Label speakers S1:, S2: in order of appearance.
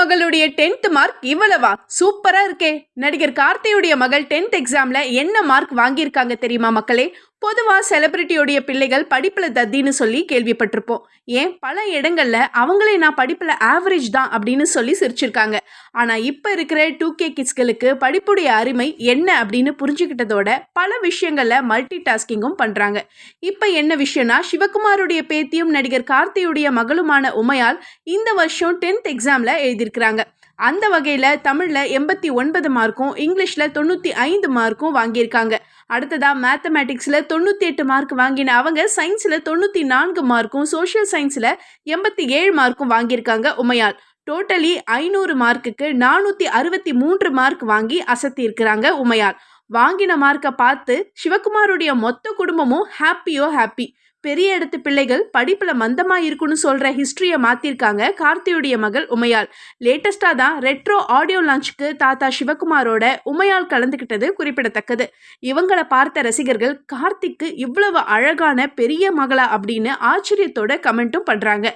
S1: மகளுடைய 10th mark இவ்வளவா? சூப்பரா இருக்கே. நடிகர் கார்த்தியுடைய மகள் 10th எக்ஸாம்ல என்ன மார்க் வாங்கியிருக்காங்க தெரியுமா மக்களே? பொதுவா செலிபிரிட்டியோடைய பிள்ளைகள் படிப்புல தத்தின்னு சொல்லி கேள்விப்பட்டிருப்போம். ஏன் பல இடங்கள்ல அவங்களே நான் படிப்புல ஆவரேஜ் தான் அப்படின்னு சொல்லி சிரிச்சிருக்காங்க. ஆனா இப்ப இருக்கிற 2K கிட்ஸ்களுக்கு படிப்புடைய அருமை என்ன அப்படின்னு புரிஞ்சுக்கிட்டதோட பல விஷயங்கள்ல மல்டி டாஸ்கிங்கும் பண்றாங்க. இப்ப என்ன விஷயம்னா, சிவகுமாருடைய பேத்தியும் நடிகர் கார்த்தியுடைய மகளுமான உமையால் இந்த வருஷம் 10th எக்ஸாம்ல எழுதியிருக்கிறாங்க. அந்த வகையில் தமிழில் 89 மார்க்கும் இங்கிலீஷில் 95 மார்க்கும் வாங்கியிருக்காங்க. அடுத்ததாக மேத்தமேட்டிக்ஸில் 98 மார்க் வாங்கின அவங்க சயின்ஸில் 94 மார்க்கும் சோஷியல் சயின்ஸில் 87 மார்க்கும் வாங்கியிருக்காங்க உமையால். டோட்டலி 500 மார்க்குக்கு 463 மார்க் வாங்கி அசத்தி இருக்கிறாங்க உமையால். வாங்கின மார்க்கை பார்த்து சிவகுமாருடைய மொத்த குடும்பமும் ஹாப்பியோ ஹாப்பி. பெரிய இடத்து பிள்ளைகள் படிப்புல மந்தமா இருக்குன்னு சொல்ற ஹிஸ்டரியை மாத்திருக்காங்க கார்த்தியுடைய மகள் உமையால். லேட்டஸ்டா தான் ரெட்ரோ ஆடியோ லான்ச்சுக்கு தாத்தா சிவகுமாரோட உமையால் கலந்துகிட்டது குறிப்பிடத்தக்கது. இவங்களை பார்த்த ரசிகர்கள் கார்த்திக்கு இவ்வளவு அழகான பெரிய மகளா அப்படின்னு ஆச்சரியத்தோட கமெண்ட்டும் பண்றாங்க.